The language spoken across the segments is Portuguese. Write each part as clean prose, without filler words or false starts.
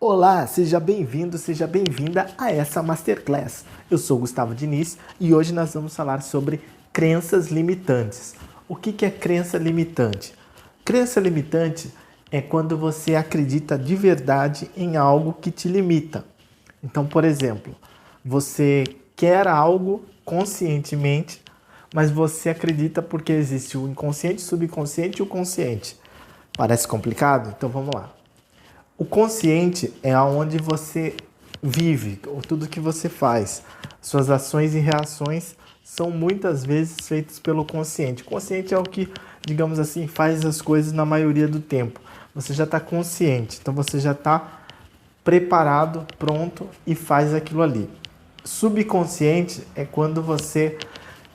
Olá, seja bem-vindo, seja bem-vinda a essa Masterclass. Eu sou Gustavo Diniz e hoje nós vamos falar sobre crenças limitantes. O que é crença limitante? Crença limitante é quando você acredita de verdade em algo que te limita. Então, por exemplo, você quer algo conscientemente, mas você acredita porque existe o inconsciente, o subconsciente e o consciente. Parece complicado? Então vamos lá. O consciente é aonde você vive, tudo que você faz. Suas ações e reações são muitas vezes feitas pelo consciente. O consciente é o que, digamos assim, faz as coisas na maioria do tempo. Você já está consciente, então você já está preparado, pronto e faz aquilo ali. Subconsciente é quando você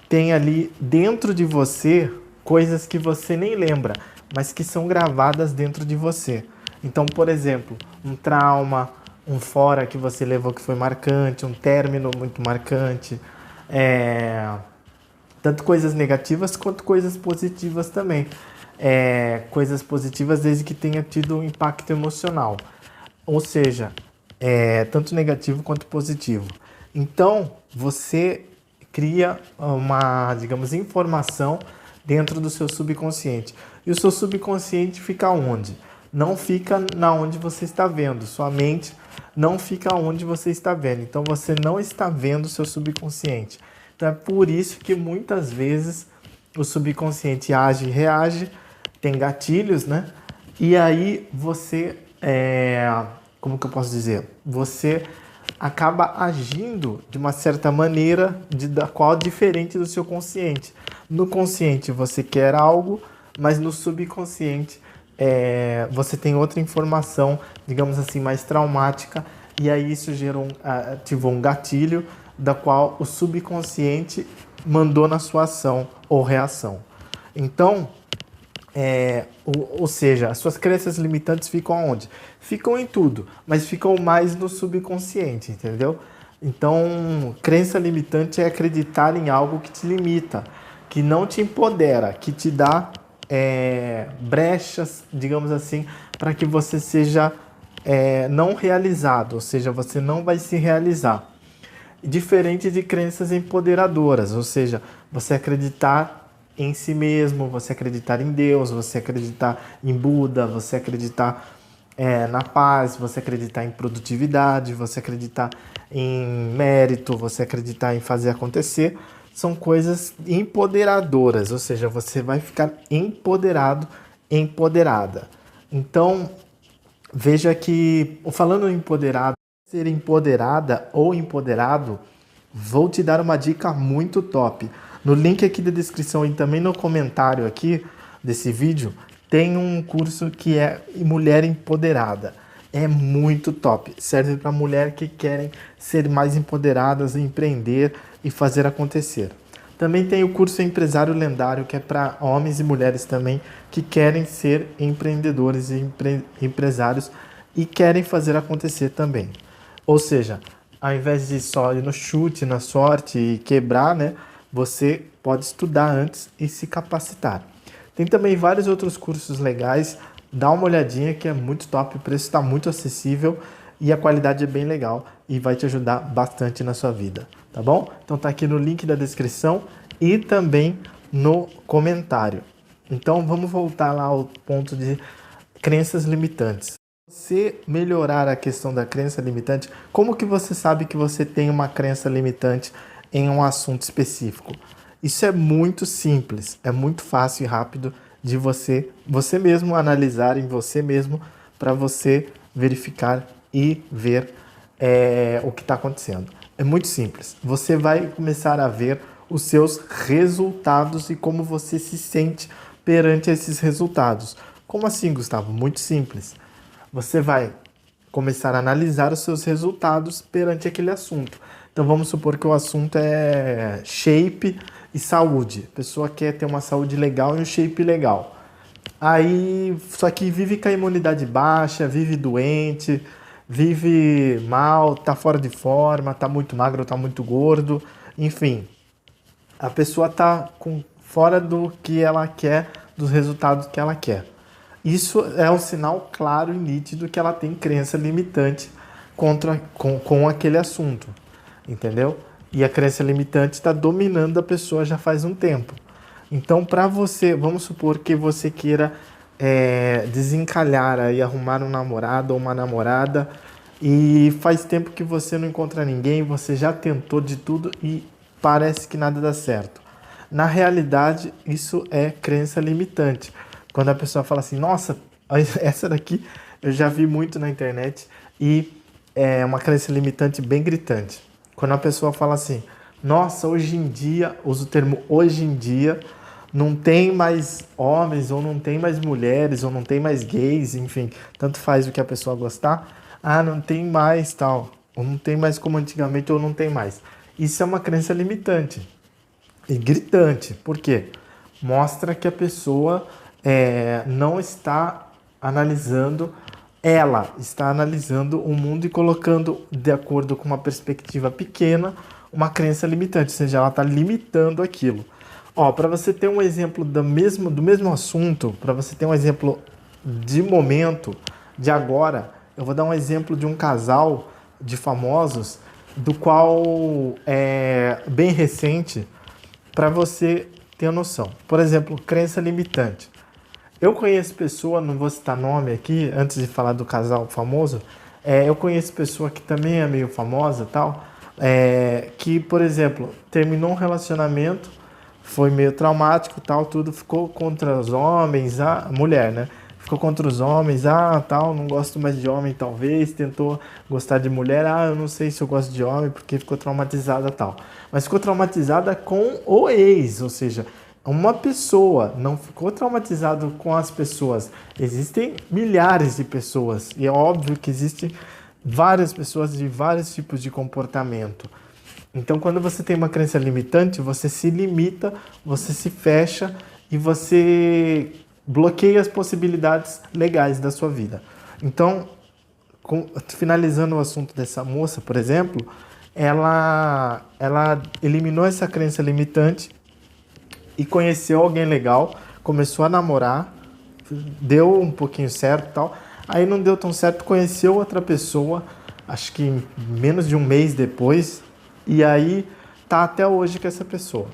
tem ali dentro de você coisas que você nem lembra, mas que são gravadas dentro de você. Então, por exemplo, um trauma, um fora que você levou que foi marcante, um término muito marcante, tanto coisas negativas quanto coisas positivas também. Coisas positivas desde que tenha tido um impacto emocional. Ou seja, tanto negativo quanto positivo. Então, você cria uma, digamos, informação dentro do seu subconsciente. E o seu subconsciente fica onde? Não fica na onde você está vendo. Sua mente não fica onde você está vendo. Então, você não está vendo o seu subconsciente. Então, é por isso que muitas vezes o subconsciente age e reage, tem gatilhos, né? E aí você, como que eu posso dizer? Você acaba agindo de uma certa maneira, da qual é diferente do seu consciente. No consciente você quer algo, mas no subconsciente você tem outra informação, digamos assim, mais traumática, e aí isso ativou um gatilho da qual o subconsciente mandou na sua ação ou reação. Então, ou seja, as suas crenças limitantes ficam onde? Ficam em tudo, mas ficam mais no subconsciente, entendeu? Então, crença limitante é acreditar em algo que te limita, que não te empodera, que te dá brechas, digamos assim, para que você seja não realizado, ou seja, você não vai se realizar. Diferente de crenças empoderadoras, ou seja, você acreditar em si mesmo, você acreditar em Deus, você acreditar em Buda, você acreditar na paz, você acreditar em produtividade, você acreditar em mérito, você acreditar em fazer acontecer, são coisas empoderadoras, ou seja, você vai ficar empoderado, empoderada. Então, veja que, falando em empoderado, ser empoderada ou empoderado, vou te dar uma dica muito top. No link aqui da descrição e também no comentário aqui desse vídeo, tem um curso que é Mulher Empoderada. É muito top. Serve para mulheres que querem ser mais empoderadas, empreender e fazer acontecer. Também tem o curso Empresário Lendário, que é para homens e mulheres também que querem ser empreendedores e empresários e querem fazer acontecer também. Ou seja, ao invés de só ir no chute, na sorte e quebrar, né, você pode estudar antes e se capacitar. Tem também vários outros cursos legais, dá uma olhadinha que é muito top, o preço está muito acessível e a qualidade é bem legal e vai te ajudar bastante na sua vida, tá bom? Então tá aqui no link da descrição e também no comentário. Então vamos voltar lá ao ponto de crenças limitantes. Você melhorar a questão da crença limitante, como que você sabe que você tem uma crença limitante em um assunto específico? Isso é muito simples, é muito fácil e rápido de você mesmo analisar em você mesmo para você verificar e ver o que está acontecendo. É muito simples. Você vai começar a ver os seus resultados e como você se sente perante esses resultados. Como assim, Gustavo? Muito simples. Você vai começar a analisar os seus resultados perante aquele assunto. Então vamos supor que o assunto é shape e saúde. A pessoa quer ter uma saúde legal e um shape legal. Aí, só que vive com a imunidade baixa, vive doente, vive mal, tá fora de forma, tá muito magro, tá muito gordo, enfim. A pessoa tá fora do que ela quer, dos resultados que ela quer. Isso é um sinal claro e nítido que ela tem crença limitante com aquele assunto, entendeu? E a crença limitante está dominando a pessoa já faz um tempo. Então, para você, vamos supor que você queira desencalhar e arrumar um namorado ou uma namorada e faz tempo que você não encontra ninguém, você já tentou de tudo e parece que nada dá certo. Na realidade, isso é crença limitante. Quando a pessoa fala assim, nossa, essa daqui eu já vi muito na internet e é uma crença limitante bem gritante. Quando a pessoa fala assim, nossa, hoje em dia, usa o termo hoje em dia, não tem mais homens, ou não tem mais mulheres, ou não tem mais gays, enfim, tanto faz o que a pessoa gostar. Ah, não tem mais tal, ou não tem mais como antigamente, ou não tem mais. Isso é uma crença limitante e gritante. Por quê? Mostra que a pessoa não está analisando, ela está analisando o mundo e colocando, de acordo com uma perspectiva pequena, uma crença limitante, ou seja, ela está limitando aquilo. Ó, para você ter um exemplo do mesmo assunto, para você ter um exemplo de momento, de agora, eu vou dar um exemplo de um casal de famosos, do qual é bem recente, para você ter noção. Por exemplo, crença limitante. Eu conheço pessoa, não vou citar nome aqui, antes de falar do casal famoso, eu conheço pessoa que também é meio famosa, tal, que, por exemplo, terminou um relacionamento, foi meio traumático, tal, tudo, ficou contra os homens, a mulher, né? Ficou contra os homens, tal, não gosto mais de homem, talvez, tentou gostar de mulher, eu não sei se eu gosto de homem, porque ficou traumatizada, tal. Mas ficou traumatizada com o ex, ou seja, uma pessoa, não ficou traumatizado com as pessoas. Existem milhares de pessoas, e é óbvio que existem várias pessoas de vários tipos de comportamento. Então, quando você tem uma crença limitante, você se limita, você se fecha e você bloqueia as possibilidades legais da sua vida. Então, finalizando o assunto dessa moça, por exemplo, ela eliminou essa crença limitante e conheceu alguém legal, começou a namorar, deu um pouquinho certo e tal, aí não deu tão certo, conheceu outra pessoa, acho que menos de um mês depois, e aí tá até hoje com essa pessoa.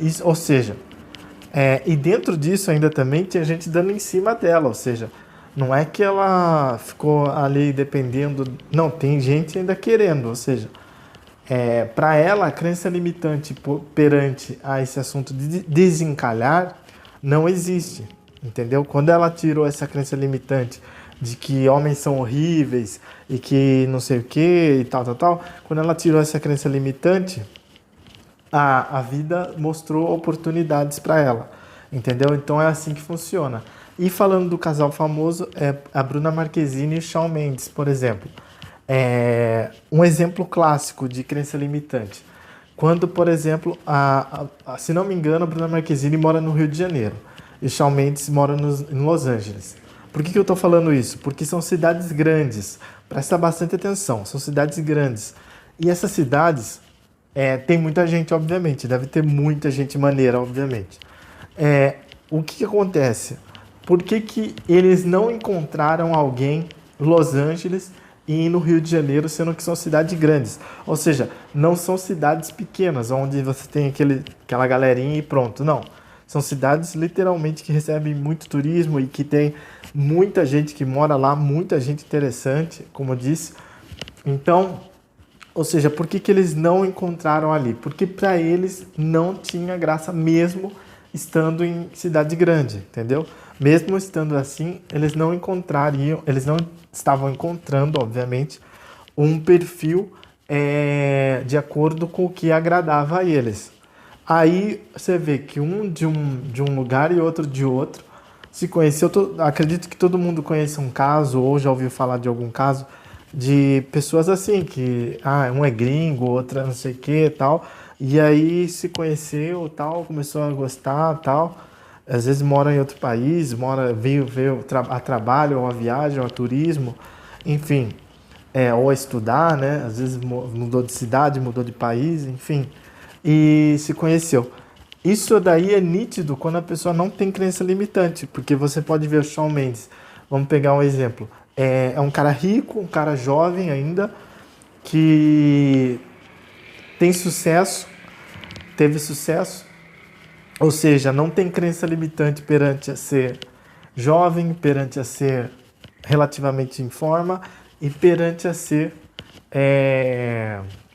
Isso, ou seja, e dentro disso ainda também tinha gente dando em cima dela, ou seja, não é que ela ficou ali dependendo, não, tem gente ainda querendo, ou seja, para ela a crença limitante perante a esse assunto de desencalhar não existe, entendeu? Quando ela tirou essa crença limitante de que homens são horríveis e que não sei o que e tal, quando ela tirou essa crença limitante, a vida mostrou oportunidades para ela, entendeu? Então é assim que funciona. E falando do casal famoso, a Bruna Marquezine e o Shawn Mendes, por exemplo. Um exemplo clássico de crença limitante. Quando, por exemplo, se não me engano, a Bruna Marquezine mora no Rio de Janeiro e o Shawn Mendes mora em Los Angeles. Por que eu estou falando isso? Porque são cidades grandes. Presta bastante atenção, são cidades grandes. E essas cidades tem muita gente, obviamente. Deve ter muita gente maneira, obviamente. O que acontece? Por que eles não encontraram alguém em Los Angeles e no Rio de Janeiro, sendo que são cidades grandes? Ou seja, não são cidades pequenas, onde você tem aquela galerinha e pronto. Não. São cidades literalmente que recebem muito turismo e que tem muita gente que mora lá, muita gente interessante, como eu disse. Então, ou seja, por que eles não encontraram ali? Porque para eles não tinha graça mesmo estando em cidade grande, entendeu? Mesmo estando assim, eles não estavam encontrando, obviamente, um perfil de acordo com o que agradava a eles. Aí você vê que um de um lugar e outro de outro se conheceu. Acredito que todo mundo conhece um caso ou já ouviu falar de algum caso de pessoas assim, que um é gringo, outra não sei o que tal, e aí se conheceu, tal, começou a gostar, tal, às vezes mora em outro país, veio a trabalho, ou a viagem, ou a turismo, enfim, ou a estudar, né, às vezes mudou de cidade, mudou de país, enfim, e se conheceu. Isso daí é nítido quando a pessoa não tem crença limitante, porque você pode ver o Shawn Mendes. Vamos pegar um exemplo. É um cara rico, um cara jovem ainda, que tem sucesso, teve sucesso, ou seja, não tem crença limitante perante a ser jovem, perante a ser relativamente em forma e perante a ser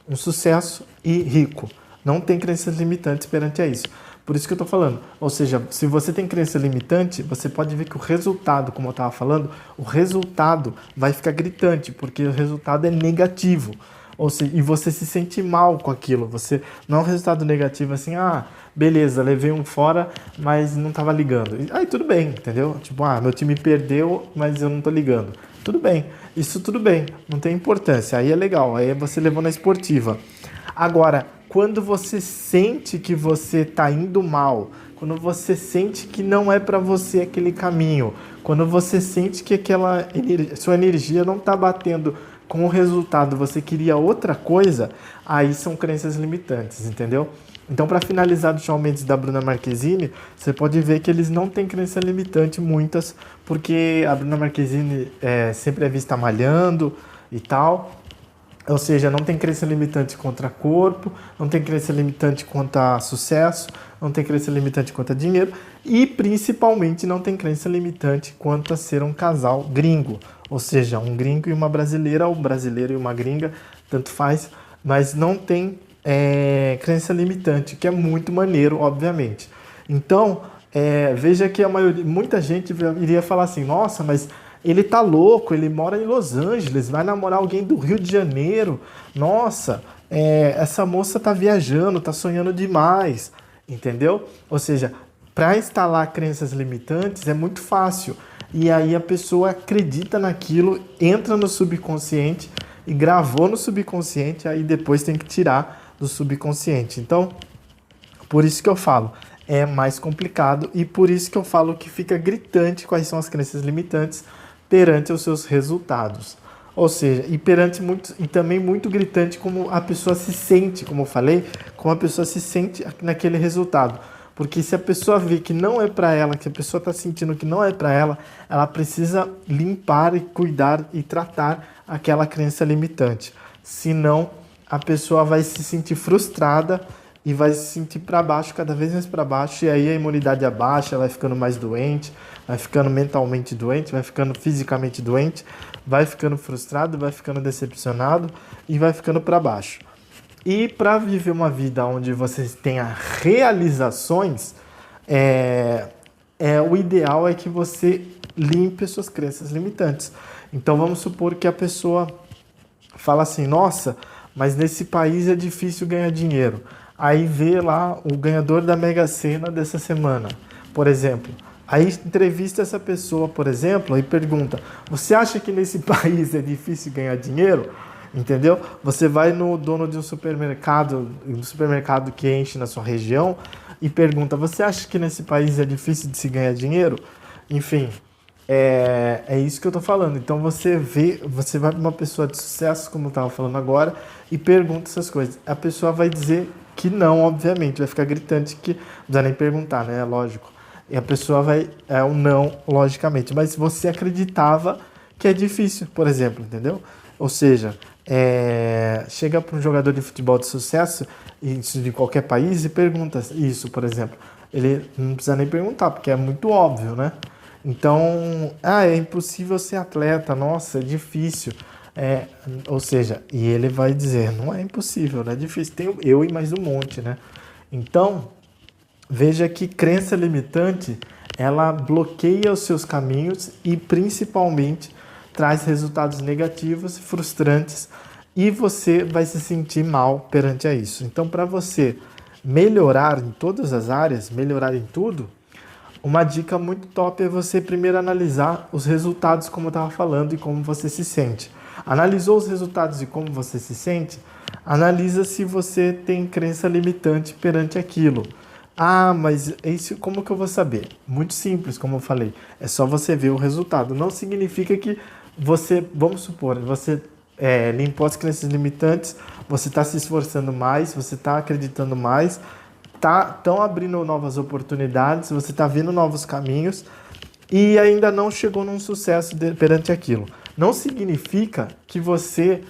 um sucesso e rico. Não tem crenças limitantes perante a isso. Por isso que eu estou falando. Ou seja, se você tem crença limitante, você pode ver que o resultado, como eu estava falando, o resultado vai ficar gritante, porque o resultado é negativo. Ou seja, e você se sente mal com aquilo. Você não é um resultado negativo assim, beleza, levei um fora, mas não estava ligando. Aí tudo bem, entendeu? Tipo, meu time perdeu, mas eu não estou ligando. Tudo bem, isso tudo bem, não tem importância. Aí é legal, aí você levou na esportiva. Agora, quando você sente que você está indo mal, quando você sente que não é para você aquele caminho, quando você sente que sua energia não está batendo com o resultado, você queria outra coisa, aí são crenças limitantes, entendeu? Então, para finalizar do Shawn Mendes e da Bruna Marquezine, você pode ver que eles não têm crença limitante, muitas, porque a Bruna Marquezine sempre é vista malhando e tal. Ou seja, não tem crença limitante contra corpo, não tem crença limitante contra sucesso, não tem crença limitante contra dinheiro e principalmente não tem crença limitante quanto a ser um casal gringo. Ou seja, um gringo e uma brasileira, ou um brasileiro e uma gringa, tanto faz, mas não tem crença limitante, que é muito maneiro, obviamente. Então, veja que muita gente iria falar assim, nossa, mas ele tá louco, ele mora em Los Angeles, vai namorar alguém do Rio de Janeiro. Nossa, essa moça tá viajando, tá sonhando demais, entendeu? Ou seja, para instalar crenças limitantes é muito fácil. E aí a pessoa acredita naquilo, entra no subconsciente e gravou no subconsciente, aí depois tem que tirar do subconsciente. Então, por isso que eu falo, é mais complicado e por isso que eu falo que fica gritante quais são as crenças limitantes perante os seus resultados. Ou seja, e também muito gritante como a pessoa se sente, como eu falei, como a pessoa se sente naquele resultado. Porque se a pessoa vê que não é para ela, que a pessoa está sentindo que não é para ela, ela precisa limpar e cuidar e tratar aquela crença limitante. Senão, a pessoa vai se sentir frustrada e vai se sentir para baixo, cada vez mais para baixo, e aí a imunidade abaixa, vai ficando mais doente, vai ficando mentalmente doente, vai ficando fisicamente doente, vai ficando frustrado, vai ficando decepcionado e vai ficando para baixo. E para viver uma vida onde você tenha realizações, o ideal é que você limpe as suas crenças limitantes. Então vamos supor que a pessoa fala assim, nossa, mas nesse país é difícil ganhar dinheiro. Aí vê lá o ganhador da Mega Sena dessa semana, por exemplo. Aí entrevista essa pessoa, por exemplo, e pergunta, você acha que nesse país é difícil ganhar dinheiro? Entendeu? Você vai no dono de um supermercado que enche na sua região e pergunta, você acha que nesse país é difícil de se ganhar dinheiro? Enfim, é isso que eu tô falando. Então você vai para uma pessoa de sucesso, como eu estava falando agora, e pergunta essas coisas. A pessoa vai dizer que não, obviamente, vai ficar gritante que não precisa nem perguntar, né? Lógico. E a pessoa vai um não, logicamente. Mas você acreditava que é difícil, por exemplo, entendeu? Ou seja, chega para um jogador de futebol de sucesso, isso de qualquer país, e pergunta isso, por exemplo. Ele não precisa nem perguntar, porque é muito óbvio, né? Então, é impossível ser atleta, nossa, é difícil. Ou seja, e ele vai dizer, não é impossível, não é difícil, tem eu e mais um monte, né? Então, veja que crença limitante, ela bloqueia os seus caminhos e principalmente traz resultados negativos e frustrantes e você vai se sentir mal perante a isso. Então, para você melhorar em todas as áreas, melhorar em tudo, uma dica muito top é você primeiro analisar os resultados, como eu estava falando, e como você se sente. Analisou os resultados e como você se sente? Analisa se você tem crença limitante perante aquilo. Mas isso como que eu vou saber? Muito simples, como eu falei. É só você ver o resultado. Não significa que você, vamos supor, você limpou as crenças limitantes, você está se esforçando mais, você está acreditando mais, estão abrindo novas oportunidades, você está vendo novos caminhos e ainda não chegou num sucesso perante aquilo. Não significa que você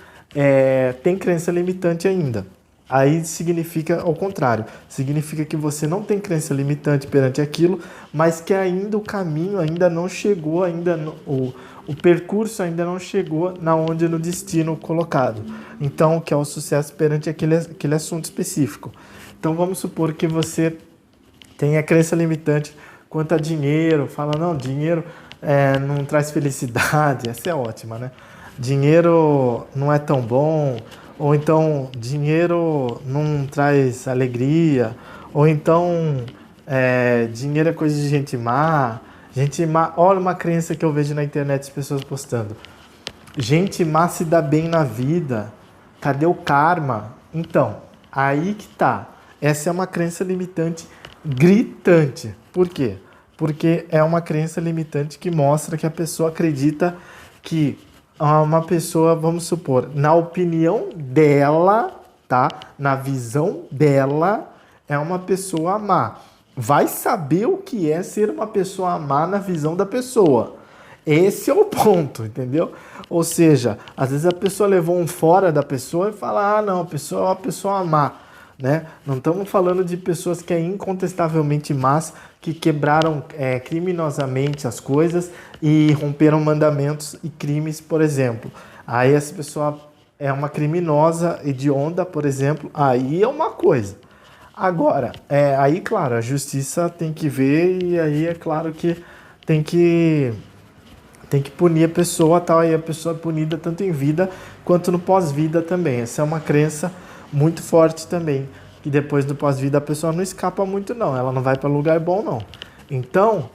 tem crença limitante ainda. Aí significa ao contrário, significa que você não tem crença limitante perante aquilo, mas que ainda o caminho ainda não chegou, o percurso ainda não chegou no destino colocado. Então, que é o sucesso perante aquele assunto específico. Então, vamos supor que você tenha crença limitante quanto a dinheiro, fala, não, dinheiro não traz felicidade, essa é ótima, né? Dinheiro não é tão bom, ou então dinheiro não traz alegria, ou então dinheiro é coisa de gente má. Gente má, olha uma crença que eu vejo na internet as pessoas postando. Gente má se dá bem na vida, cadê o karma? Então, aí que tá. Essa é uma crença limitante gritante. Por quê? Porque é uma crença limitante que mostra que a pessoa acredita que uma pessoa, vamos supor, na opinião dela, tá? Na visão dela, é uma pessoa má. Vai saber o que é ser uma pessoa má na visão da pessoa. Esse é o ponto, entendeu? Ou seja, às vezes a pessoa levou um fora da pessoa e fala, ah, não, a pessoa é uma pessoa má, né? Não estamos falando de pessoas que é incontestavelmente más, que quebraram criminosamente as coisas e romperam mandamentos e crimes, por exemplo. Aí essa pessoa é uma criminosa hedionda, por exemplo, aí é uma coisa. Agora, aí, claro, a justiça tem que ver e aí é claro que tem que punir a pessoa, tal, e a pessoa é punida tanto em vida quanto no pós-vida também. Essa é uma crença muito forte também, que depois do pós-vida a pessoa não escapa muito não, ela não vai para lugar bom não. Então,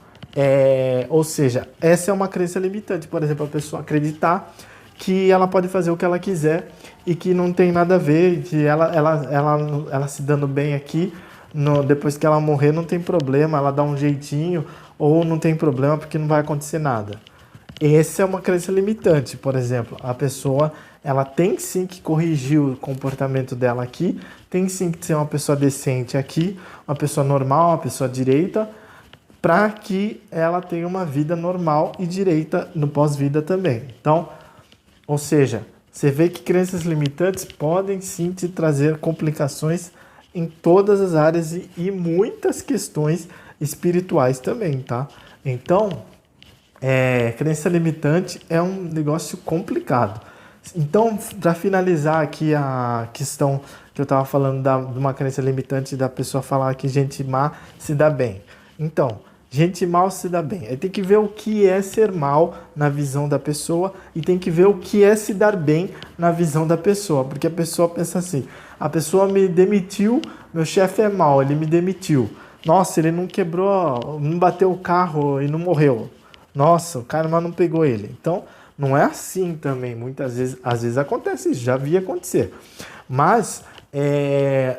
ou seja, essa é uma crença limitante, por exemplo, a pessoa acreditar que ela pode fazer o que ela quiser e que não tem nada a ver, que ela se dando bem aqui, depois que ela morrer não tem problema, ela dá um jeitinho ou não tem problema porque não vai acontecer nada. Essa é uma crença limitante, por exemplo, a pessoa ela tem sim que corrigir o comportamento dela aqui, tem sim que ser uma pessoa decente aqui, uma pessoa normal, uma pessoa direita, para que ela tenha uma vida normal e direita no pós-vida também. Então, ou seja, você vê que crenças limitantes podem sim te trazer complicações em todas as áreas e muitas questões espirituais também, tá? Então, crença limitante é um negócio complicado. Então, para finalizar aqui a questão que eu estava falando de uma crença limitante da pessoa falar que gente má se dá bem. Então, gente mal se dá bem. Aí tem que ver o que é ser mal na visão da pessoa e tem que ver o que é se dar bem na visão da pessoa. Porque a pessoa pensa assim, a pessoa me demitiu, meu chefe é mal, ele me demitiu. Nossa, ele não quebrou, não bateu o carro e não morreu. Nossa, o karma não pegou ele. Então, não é assim também. Muitas vezes, às vezes acontece isso, já vi acontecer. Mas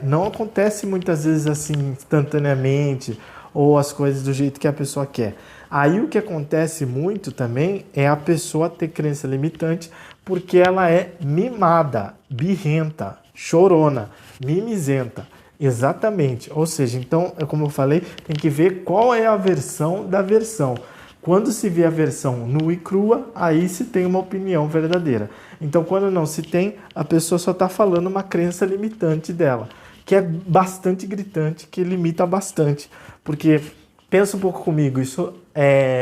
não acontece muitas vezes assim instantaneamente ou as coisas do jeito que a pessoa quer. Aí o que acontece muito também é a pessoa ter crença limitante porque ela é mimada, birrenta, chorona, mimizenta. Exatamente. Ou seja, então, como eu falei, tem que ver qual é a versão da versão. Quando se vê a versão nua e crua, aí se tem uma opinião verdadeira. Então, quando não se tem, a pessoa só está falando uma crença limitante dela, que é bastante gritante, que limita bastante. Porque, pensa um pouco comigo, isso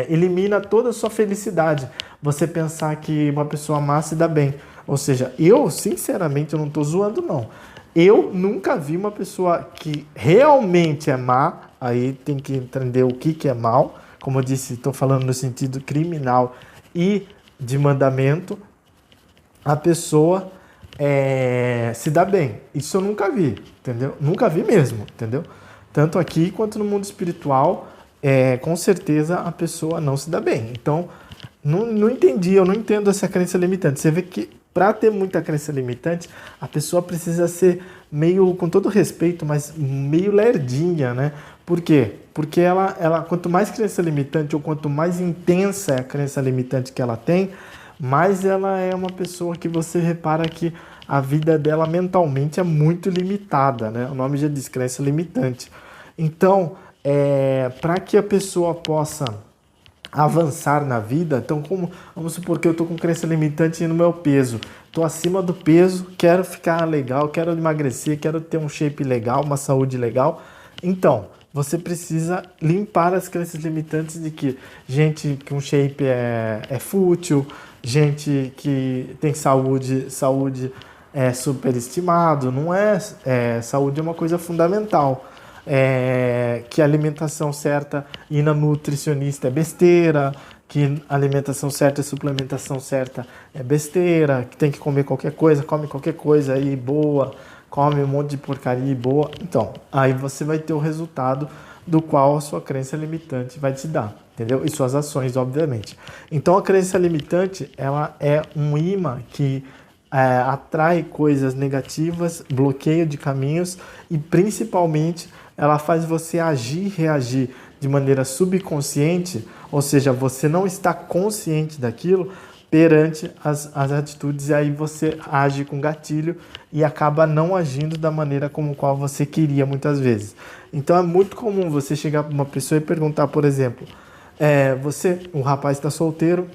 elimina toda a sua felicidade. Você pensar que uma pessoa má se dá bem. Ou seja, eu, sinceramente, eu não estou zoando, não. Eu nunca vi uma pessoa que realmente é má, aí tem que entender o que é mal. Como eu disse, estou falando no sentido criminal e de mandamento, a pessoa se dá bem. Isso eu nunca vi, entendeu? Nunca vi mesmo, entendeu? Tanto aqui quanto no mundo espiritual, com certeza a pessoa não se dá bem. Então, não entendi, eu não entendo essa crença limitante. Você vê que para ter muita crença limitante, a pessoa precisa ser meio, com todo respeito, mas meio lerdinha, né? Por quê? Porque ela quanto mais crença limitante ou quanto mais intensa é a crença limitante que ela tem, mais ela é uma pessoa que você repara que a vida dela mentalmente é muito limitada, né? O nome já diz, crença limitante. Então, para que a pessoa possa avançar na vida, então vamos supor que eu estou com crença limitante no meu peso, estou acima do peso, quero ficar legal, quero emagrecer, quero ter um shape legal, uma saúde legal, então você precisa limpar as crenças limitantes de que gente com shape é fútil, gente que tem saúde é superestimado, não é, saúde é uma coisa fundamental. Que a alimentação certa e na nutricionista é besteira, que a alimentação certa e suplementação certa é besteira, que tem que comer qualquer coisa, come qualquer coisa aí boa, come um monte de porcaria boa. Então, aí você vai ter o resultado do qual a sua crença limitante vai te dar, entendeu? E suas ações, obviamente. Então, a crença limitante, ela é um imã que atrai coisas negativas, bloqueio de caminhos e, principalmente, ela faz você agir e reagir de maneira subconsciente, ou seja, você não está consciente daquilo perante as atitudes, e aí você age com gatilho e acaba não agindo da maneira como qual você queria muitas vezes. Então é muito comum você chegar para uma pessoa e perguntar, por exemplo, um rapaz está solteiro,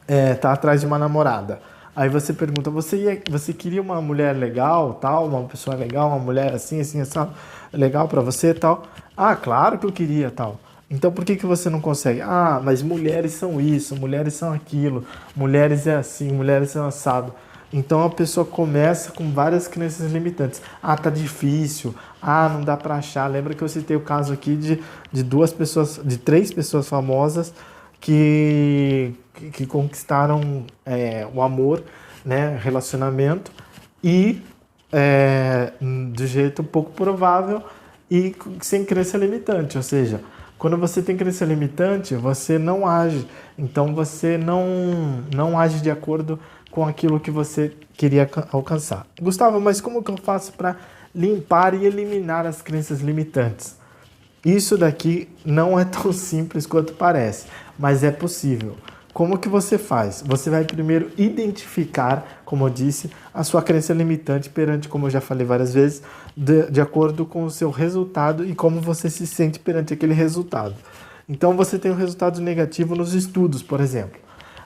está atrás de uma namorada. Aí você pergunta, você queria uma mulher legal, tal, uma pessoa legal, uma mulher assim, legal pra você, tal? Ah, claro que eu queria, tal. Então por que você não consegue? Ah, mas mulheres são isso, mulheres são aquilo, mulheres é assim, mulheres são assado. Então a pessoa começa com várias crenças limitantes. Ah, tá difícil. Ah, não dá pra achar. Lembra que eu citei o caso aqui de três pessoas famosas que conquistaram o amor, né, relacionamento, e de jeito pouco provável e sem crença limitante. Ou seja, quando você tem crença limitante, você não age. Então você não age de acordo com aquilo que você queria alcançar. Gustavo, mas como que eu faço para limpar e eliminar as crenças limitantes? Isso daqui não é tão simples quanto parece, mas é possível. Como que você faz? Você vai primeiro identificar, como eu disse, a sua crença limitante perante, como eu já falei várias vezes, de acordo com o seu resultado e como você se sente perante aquele resultado. Então você tem um resultado negativo nos estudos, por exemplo.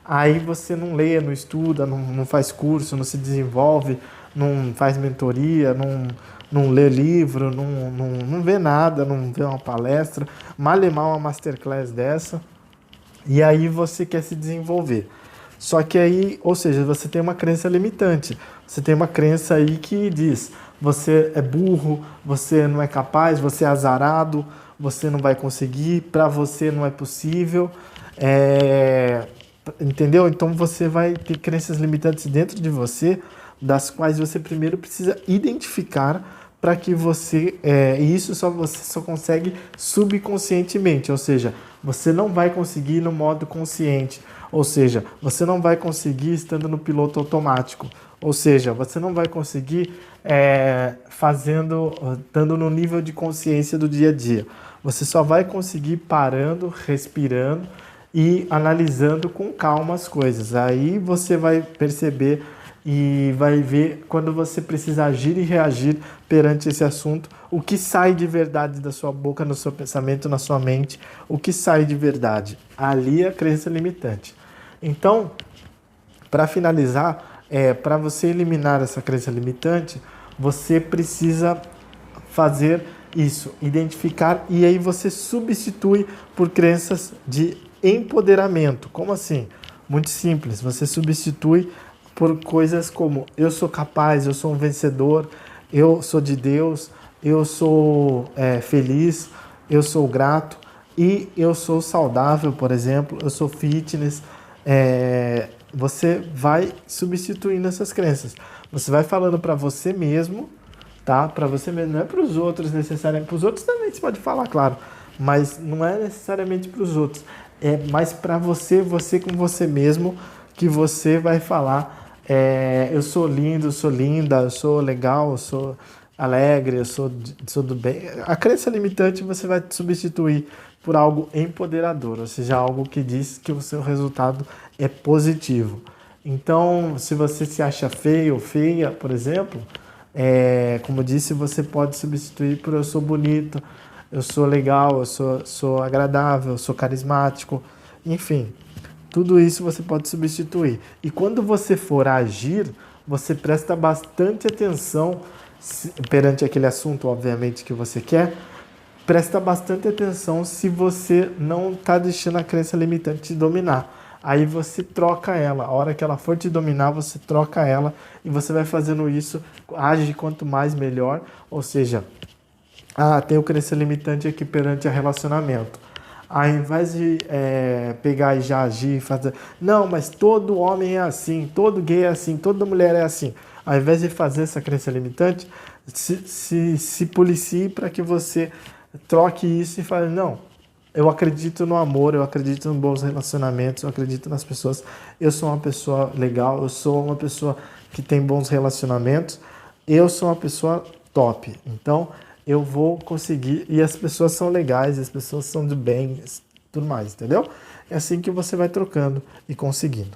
Aí você não lê, não estuda, não faz curso, não se desenvolve, não faz mentoria, não lê livro, não vê nada, não vê uma palestra, mal uma masterclass dessa, e aí você quer se desenvolver. Só que aí, ou seja, você tem uma crença limitante, você tem uma crença aí que diz, você é burro, você não é capaz, você é azarado, você não vai conseguir, para você não é possível, entendeu? Então você vai ter crenças limitantes dentro de você, das quais você primeiro precisa identificar para que você, você só consegue subconscientemente, ou seja, você não vai conseguir no modo consciente, ou seja, você não vai conseguir estando no piloto automático, ou seja, você não vai conseguir estando no nível de consciência do dia a dia. Você só vai conseguir parando, respirando e analisando com calma as coisas. Aí você vai perceber e vai ver quando você precisa agir e reagir perante esse assunto, o que sai de verdade da sua boca, no seu pensamento, na sua mente, o que sai de verdade. Ali é a crença limitante. Então, para finalizar, para você eliminar essa crença limitante, você precisa fazer isso, identificar, e aí você substitui por crenças de empoderamento. Como assim? Muito simples, você substitui por coisas como eu sou capaz, eu sou um vencedor, eu sou de Deus, eu sou feliz, eu sou grato e eu sou saudável, por exemplo, eu sou fitness. Você vai substituindo essas crenças. Você vai falando para você mesmo, tá? Para você mesmo, não é para os outros necessariamente. Para os outros também você pode falar, claro, mas não é necessariamente para os outros. É mais para você com você mesmo, que você vai falar. Eu sou lindo, eu sou linda, eu sou legal, eu sou alegre, eu sou do bem. A crença limitante você vai substituir por algo empoderador, ou seja, algo que diz que o seu resultado é positivo. Então, se você se acha feio ou feia, por exemplo, como eu disse, você pode substituir por eu sou bonito, eu sou legal, eu sou agradável, eu sou carismático, enfim. Tudo isso você pode substituir. E quando você for agir, você presta bastante atenção perante aquele assunto, obviamente, que você quer. Presta bastante atenção se você não está deixando a crença limitante te dominar. Aí você troca ela. A hora que ela for te dominar, você troca ela e você vai fazendo isso. Age quanto mais melhor. Ou seja, tem o crença limitante aqui perante a relacionamento. Ao invés de pegar e já agir e fazer... Não, mas todo homem é assim, todo gay é assim, toda mulher é assim. Ao invés de fazer essa crença limitante, se policie para que você troque isso e fale, não, eu acredito no amor, eu acredito em bons relacionamentos, eu acredito nas pessoas, eu sou uma pessoa legal, eu sou uma pessoa que tem bons relacionamentos, eu sou uma pessoa top. Então, eu vou conseguir, e as pessoas são legais, as pessoas são de bem, tudo mais, entendeu? É assim que você vai trocando e conseguindo.